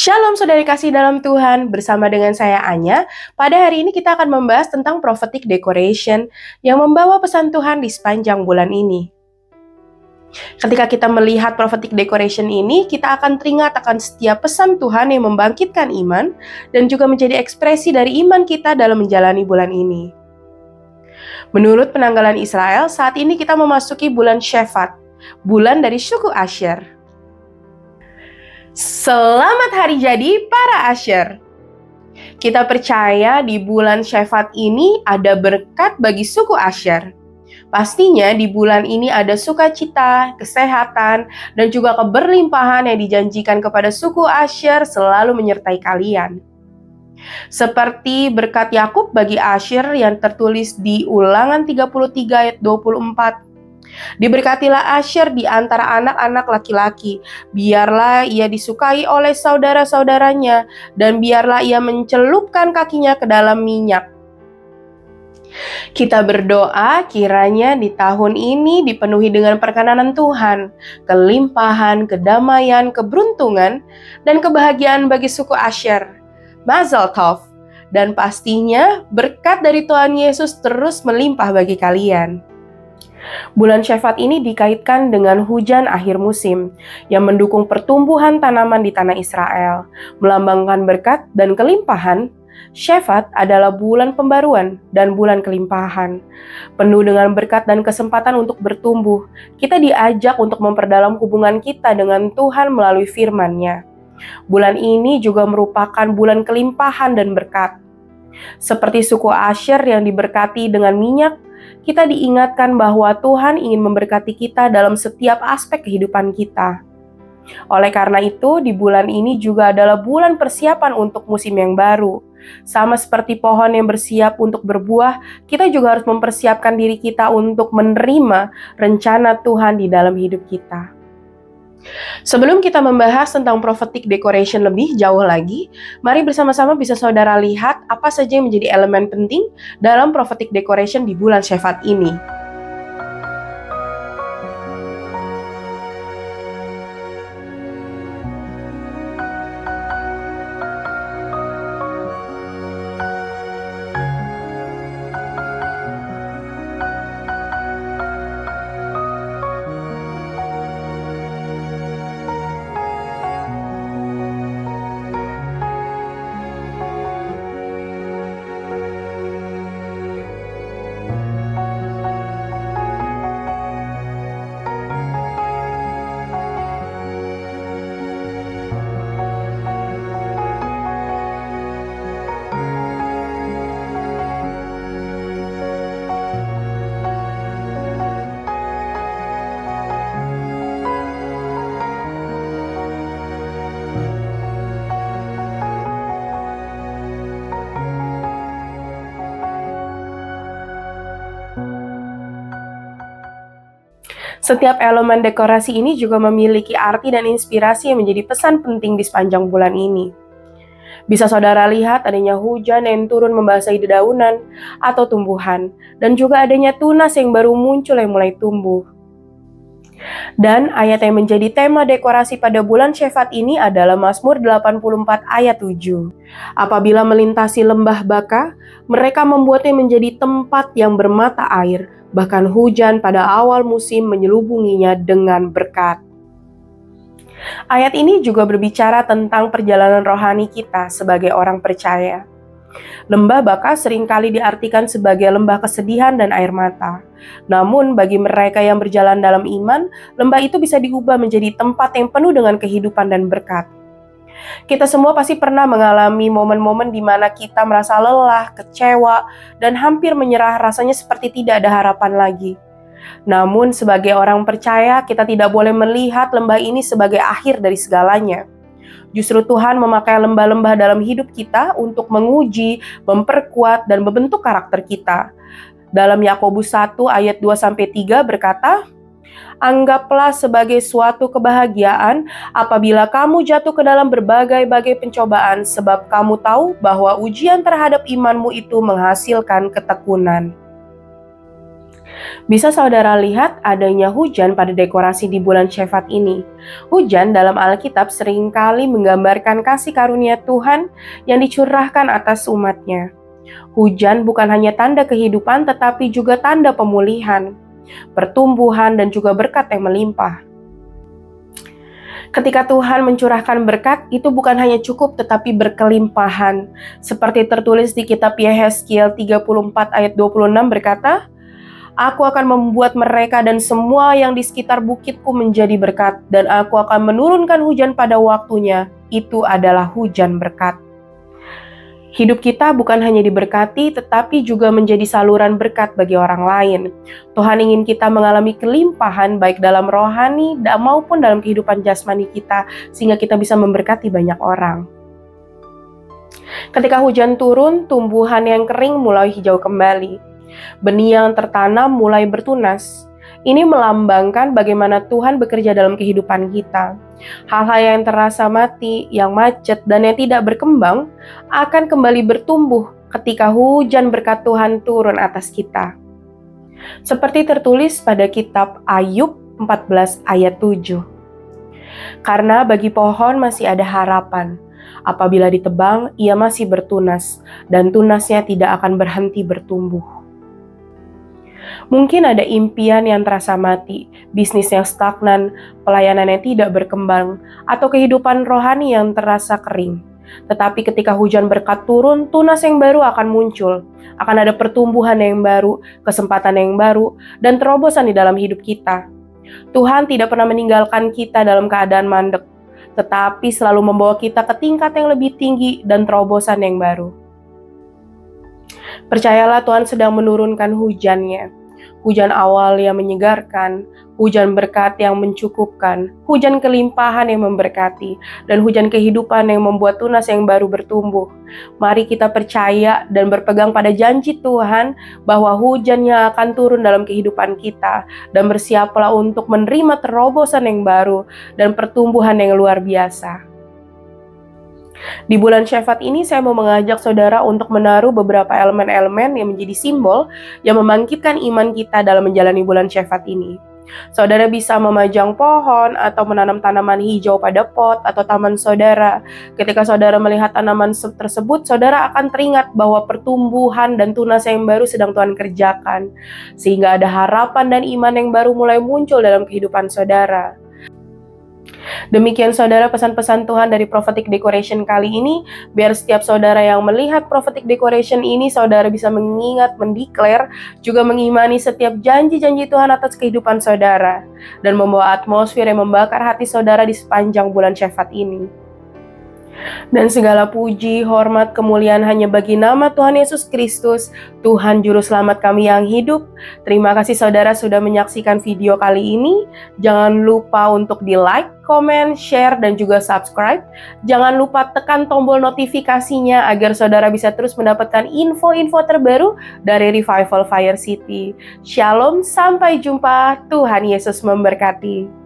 Shalom saudari kasih dalam Tuhan, bersama dengan saya Anya. Pada hari ini kita akan membahas tentang prophetic decoration yang membawa pesan Tuhan di sepanjang bulan ini. Ketika kita melihat prophetic decoration ini, kita akan teringat akan setiap pesan Tuhan yang membangkitkan iman dan juga menjadi ekspresi dari iman kita dalam menjalani bulan ini. Menurut penanggalan Israel, saat ini kita memasuki bulan Shevat, bulan dari suku Asher. Selamat hari jadi para Asher. Kita percaya di bulan Shevat ini ada berkat bagi suku Asher. Pastinya di bulan ini ada sukacita, kesehatan, dan juga keberlimpahan yang dijanjikan kepada suku Asher selalu menyertai kalian. Seperti berkat Yakub bagi Asher yang tertulis di Ulangan 33 ayat 24. Diberkatilah Asher di antara anak-anak laki-laki, biarlah ia disukai oleh saudara-saudaranya, dan biarlah ia mencelupkan kakinya ke dalam minyak. Kita berdoa kiranya di tahun ini dipenuhi dengan perkenanan Tuhan, kelimpahan, kedamaian, keberuntungan, dan kebahagiaan bagi suku Asher. Mazel Tov, dan pastinya berkat dari Tuhan Yesus terus melimpah bagi kalian. Bulan Shevat ini dikaitkan dengan hujan akhir musim yang mendukung pertumbuhan tanaman di tanah Israel, melambangkan berkat dan kelimpahan. Shevat adalah bulan pembaruan dan bulan kelimpahan, penuh dengan berkat dan kesempatan untuk bertumbuh. Kita diajak untuk memperdalam hubungan kita dengan Tuhan melalui firman-Nya. Bulan ini juga merupakan bulan kelimpahan dan berkat. Seperti suku Asher yang diberkati dengan minyak, kita diingatkan bahwa Tuhan ingin memberkati kita dalam setiap aspek kehidupan kita. Oleh karena itu, di bulan ini juga adalah bulan persiapan untuk musim yang baru. Sama seperti pohon yang bersiap untuk berbuah, kita juga harus mempersiapkan diri kita untuk menerima rencana Tuhan di dalam hidup kita. Sebelum kita membahas tentang prophetic decoration lebih jauh lagi, mari bersama-sama bisa saudara lihat apa saja yang menjadi elemen penting dalam prophetic decoration di bulan Shevat ini. Setiap elemen dekorasi ini juga memiliki arti dan inspirasi yang menjadi pesan penting di sepanjang bulan ini. Bisa saudara lihat adanya hujan yang turun membasahi dedaunan atau tumbuhan, dan juga adanya tunas yang baru muncul yang mulai tumbuh. Dan ayat yang menjadi tema dekorasi pada bulan Shevat ini adalah Mazmur 84 ayat 7. Apabila melintasi lembah Baka, mereka membuatnya menjadi tempat yang bermata air, bahkan hujan pada awal musim menyelubunginya dengan berkat. Ayat ini juga berbicara tentang perjalanan rohani kita sebagai orang percaya. Lembah Baka seringkali diartikan sebagai lembah kesedihan dan air mata. Namun bagi mereka yang berjalan dalam iman, lembah itu bisa diubah menjadi tempat yang penuh dengan kehidupan dan berkat. Kita semua pasti pernah mengalami momen-momen di mana kita merasa lelah, kecewa, dan hampir menyerah, rasanya seperti tidak ada harapan lagi. Namun sebagai orang percaya, kita tidak boleh melihat lembah ini sebagai akhir dari segalanya. Justru Tuhan memakai lembah-lembah dalam hidup kita untuk menguji, memperkuat, dan membentuk karakter kita. Dalam Yakobus 1 ayat 2-3 berkata, "Anggaplah sebagai suatu kebahagiaan apabila kamu jatuh ke dalam berbagai-bagai pencobaan, sebab kamu tahu bahwa ujian terhadap imanmu itu menghasilkan ketekunan." Bisa saudara lihat adanya hujan pada dekorasi di bulan Syafat ini. Hujan dalam Alkitab seringkali menggambarkan kasih karunia Tuhan yang dicurahkan atas umatnya. Hujan bukan hanya tanda kehidupan tetapi juga tanda pemulihan, pertumbuhan, dan juga berkat yang melimpah. Ketika Tuhan mencurahkan berkat, itu bukan hanya cukup tetapi berkelimpahan. Seperti tertulis di kitab Yehezkiel 34 ayat 26 berkata, Aku akan membuat mereka dan semua yang di sekitar bukitku menjadi berkat, dan aku akan menurunkan hujan pada waktunya. Itu adalah hujan berkat. Hidup kita bukan hanya diberkati, tetapi juga menjadi saluran berkat bagi orang lain. Tuhan ingin kita mengalami kelimpahan baik dalam rohani maupun dalam kehidupan jasmani kita, sehingga kita bisa memberkati banyak orang. Ketika hujan turun, tumbuhan yang kering mulai hijau kembali. Benih yang tertanam mulai bertunas. Ini melambangkan bagaimana Tuhan bekerja dalam kehidupan kita. Hal-hal yang terasa mati, yang macet, dan yang tidak berkembang akan kembali bertumbuh ketika hujan berkat Tuhan turun atas kita. Seperti tertulis pada kitab Ayub 14 ayat 7. Karena bagi pohon masih ada harapan. Apabila ditebang, ia masih bertunas, dan tunasnya tidak akan berhenti bertumbuh. Mungkin ada impian yang terasa mati, bisnis yang stagnan, pelayanan yang tidak berkembang, atau kehidupan rohani yang terasa kering. Tetapi ketika hujan berkat turun, tunas yang baru akan muncul. Akan ada pertumbuhan yang baru, kesempatan yang baru, dan terobosan di dalam hidup kita. Tuhan tidak pernah meninggalkan kita dalam keadaan mandek, tetapi selalu membawa kita ke tingkat yang lebih tinggi dan terobosan yang baru. Percayalah Tuhan sedang menurunkan hujannya. Hujan awal yang menyegarkan, hujan berkat yang mencukupkan, hujan kelimpahan yang memberkati, dan hujan kehidupan yang membuat tunas yang baru bertumbuh. Mari kita percaya dan berpegang pada janji Tuhan bahwa hujannya akan turun dalam kehidupan kita, dan bersiaplah untuk menerima terobosan yang baru dan pertumbuhan yang luar biasa. Di bulan Syafat ini saya mau mengajak saudara untuk menaruh beberapa elemen-elemen yang menjadi simbol yang membangkitkan iman kita dalam menjalani bulan Syafat ini. Saudara bisa memajang pohon atau menanam tanaman hijau pada pot atau taman saudara. Ketika saudara melihat tanaman tersebut, saudara akan teringat bahwa pertumbuhan dan tunas yang baru sedang Tuhan kerjakan. Sehingga ada harapan dan iman yang baru mulai muncul dalam kehidupan saudara. Demikian saudara pesan-pesan Tuhan dari Prophetic Decoration kali ini, biar setiap saudara yang melihat Prophetic Decoration ini, saudara bisa mengingat, mendeklar, juga mengimani setiap janji-janji Tuhan atas kehidupan saudara, dan membawa atmosfer yang membakar hati saudara di sepanjang bulan Syafat ini. Dan segala puji, hormat, kemuliaan hanya bagi nama Tuhan Yesus Kristus, Tuhan Juru Selamat kami yang hidup. Terima kasih saudara sudah menyaksikan video kali ini. Jangan lupa untuk di-like, komen, share, dan juga subscribe. Jangan lupa tekan tombol notifikasinya agar saudara bisa terus mendapatkan info-info terbaru dari Revival Fire City. Shalom, sampai jumpa. Tuhan Yesus memberkati.